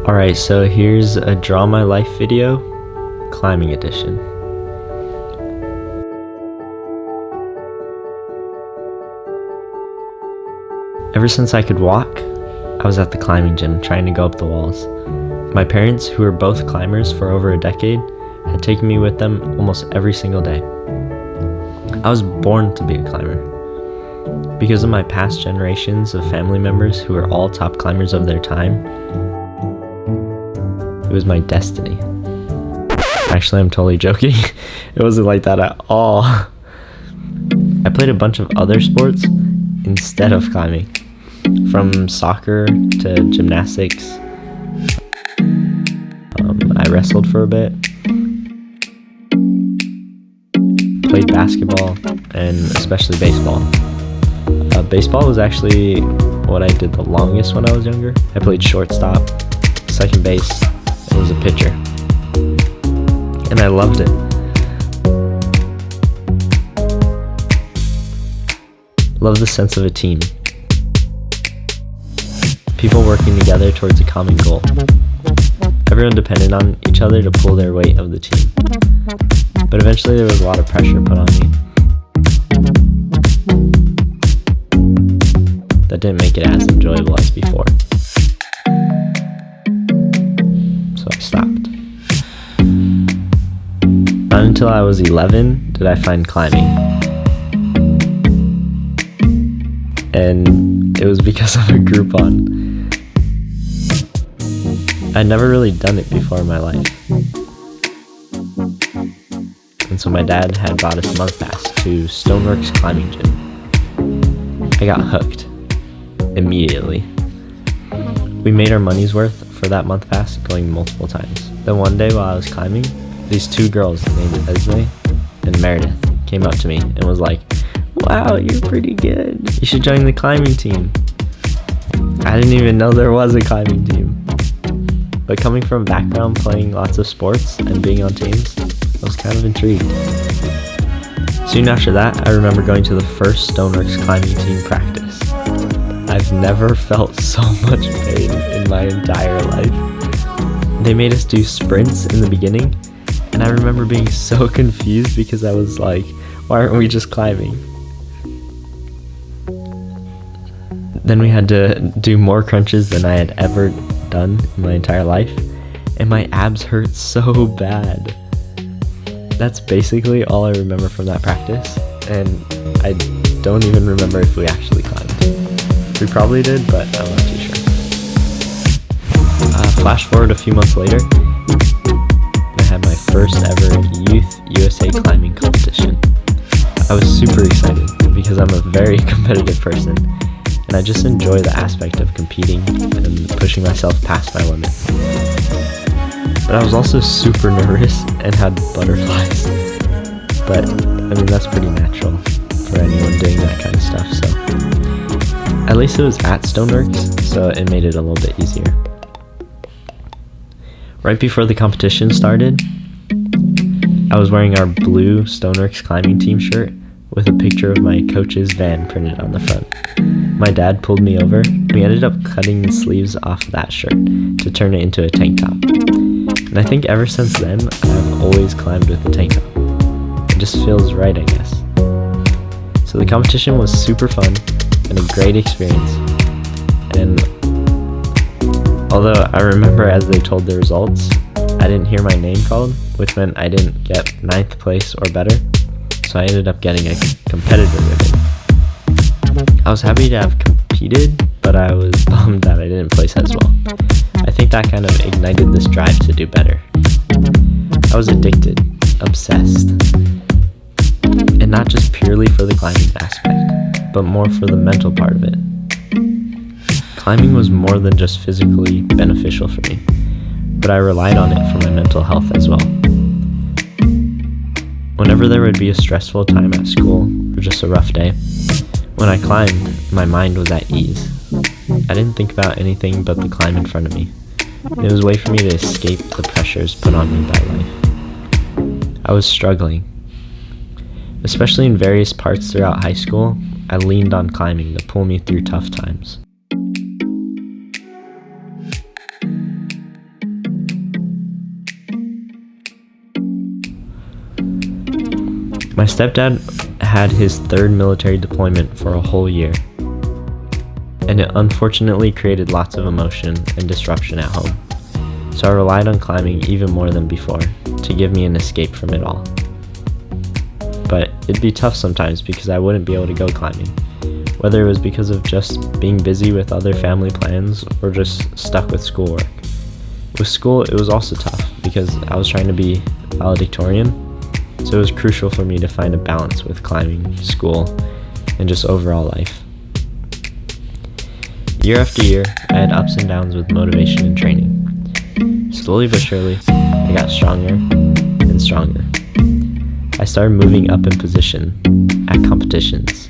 Alright, so here's a Draw My Life video, climbing edition. Ever since I could walk, I was at the climbing gym trying to go up the walls. My parents, who were both climbers for over a decade, had taken me with them almost every single day. I was born to be a climber. Because of my past generations of family members who were all top climbers of their time, it was my destiny. Actually, I'm totally joking. It wasn't like that at all. I played a bunch of other sports instead of climbing. From soccer to gymnastics. I wrestled for a bit. Played basketball and especially baseball. Baseball was actually what I did the longest when I was younger. I played shortstop, second base, and was a pitcher. And I loved it. Love the sense of a team. People working together towards a common goal. Everyone depended on each other to pull their weight of the team. But eventually there was a lot of pressure put on me. That didn't make it as enjoyable as before. So I stopped. Not until I was 11 did I find climbing. And it was because of a Groupon. I'd never really done it before in my life. And so my dad had bought us a month pass to Stoneworks Climbing Gym. I got hooked. Immediately. We made our money's worth for that month pass going multiple times. Then one day while I was climbing, these two girls named Esme and Meredith came up to me and was like, "Wow, you're pretty good. You should join the climbing team." I didn't even know there was a climbing team. But coming from a background playing lots of sports and being on teams, I was kind of intrigued. Soon after that, I remember going to the first Stoneworks climbing team practice. I've never felt so much pain in my entire life. They made us do sprints in the beginning, and I remember being so confused because I was like, why aren't we just climbing? Then we had to do more crunches than I had ever done in my entire life, and my abs hurt so bad. That's basically all I remember from that practice, and I don't even remember if we actually climbed. We probably did, but I'm not too sure. Flash forward a few months later, I had my first ever Youth USA climbing competition. I was super excited because I'm a very competitive person, and I just enjoy the aspect of competing and pushing myself past my limits. But I was also super nervous and had butterflies. But, I mean, that's pretty natural for anyone doing that kind of stuff, so. At least it was at Stoneworks, so it made it a little bit easier. Right before the competition started, I was wearing our blue Stoneworks climbing team shirt with a picture of my coach's van printed on the front. My dad pulled me over, and we ended up cutting the sleeves off of that shirt to turn it into a tank top. And I think ever since then, I've always climbed with a tank top. It just feels right, I guess. So the competition was super fun and a great experience. And although I remember as they told the results, I didn't hear my name called, which meant I didn't get 9th place or better. So I ended up getting a competitor ribbon. I was happy to have competed, but I was bummed that I didn't place as well. I think that kind of ignited this drive to do better. I was addicted, obsessed. And not just purely for the climbing aspect, but more for the mental part of it. Climbing was more than just physically beneficial for me, but I relied on it for my mental health as well. Whenever there would be a stressful time at school or just a rough day, when I climbed, my mind was at ease. I didn't think about anything but the climb in front of me. It was a way for me to escape the pressures put on me by life. I was struggling. Especially in various parts throughout high school, I leaned on climbing to pull me through tough times. My stepdad had his third military deployment for a whole year, and it unfortunately created lots of emotion and disruption at home. So I relied on climbing even more than before to give me an escape from it all. But it'd be tough sometimes because I wouldn't be able to go climbing, whether it was because of just being busy with other family plans or just stuck with schoolwork. With school, it was also tough because I was trying to be valedictorian, so it was crucial for me to find a balance with climbing, school, and just overall life. Year after year, I had ups and downs with motivation and training. Slowly but surely, I got stronger and stronger. I started moving up in position at competitions,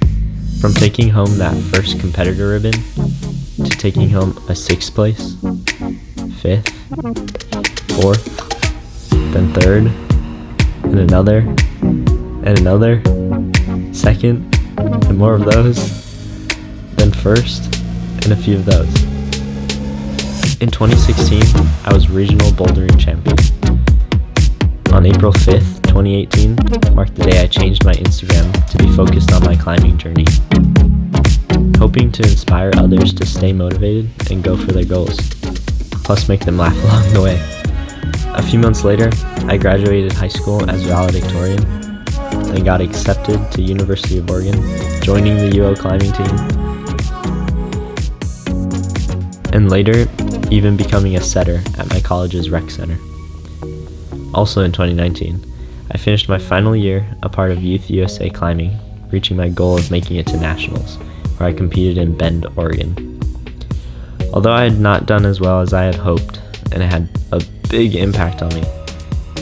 from taking home that first competitor ribbon to taking home a 6th place, 5th, 4th, then 3rd, and another, 2nd, and more of those, then 1st, and a few of those. In 2016, I was regional bouldering champion. On April 5th, 2018, marked the day I changed my Instagram to be focused on my climbing journey, hoping to inspire others to stay motivated and go for their goals, plus make them laugh along the way. A few months later, I graduated high school as valedictorian and got accepted to University of Oregon, joining the UO climbing team, and later even becoming a setter at my college's rec center. Also in 2019, I finished my final year a part of Youth USA climbing, reaching my goal of making it to nationals, where I competed in Bend, Oregon. Although I had not done as well as I had hoped, and it had a big impact on me,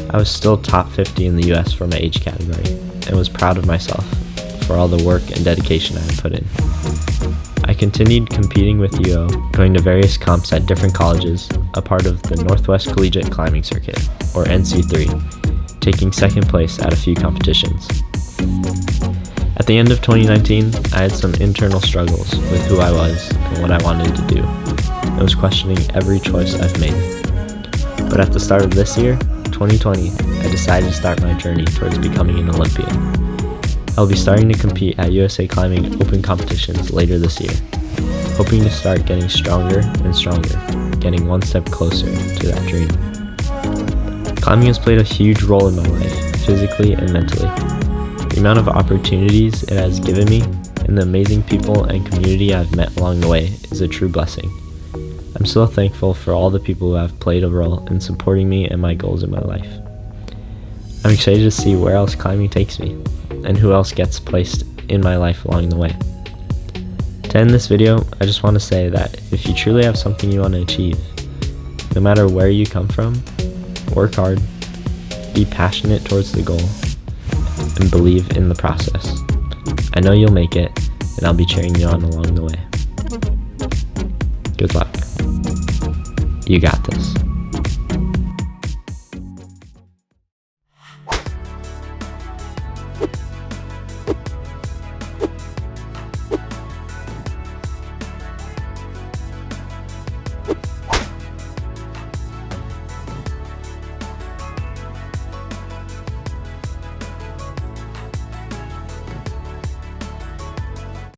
I was still top 50 in the US for my age category, and was proud of myself for all the work and dedication I had put in. I continued competing with UO, going to various comps at different colleges, a part of the Northwest Collegiate Climbing Circuit, or NC3, taking 2nd place at a few competitions. At the end of 2019, I had some internal struggles with who I was and what I wanted to do. I was questioning every choice I've made. But at the start of this year, 2020, I decided to start my journey towards becoming an Olympian. I'll be starting to compete at USA Climbing Open competitions later this year, hoping to start getting stronger and stronger, getting one step closer to that dream. Climbing has played a huge role in my life, physically and mentally. The amount of opportunities it has given me and the amazing people and community I've met along the way is a true blessing. I'm so thankful for all the people who have played a role in supporting me and my goals in my life. I'm excited to see where else climbing takes me, and who else gets placed in my life along the way. To end this video, I just want to say that if you truly have something you want to achieve, no matter where you come from, work hard, be passionate towards the goal, and believe in the process. I know you'll make it, and I'll be cheering you on along the way. Good luck. You got this.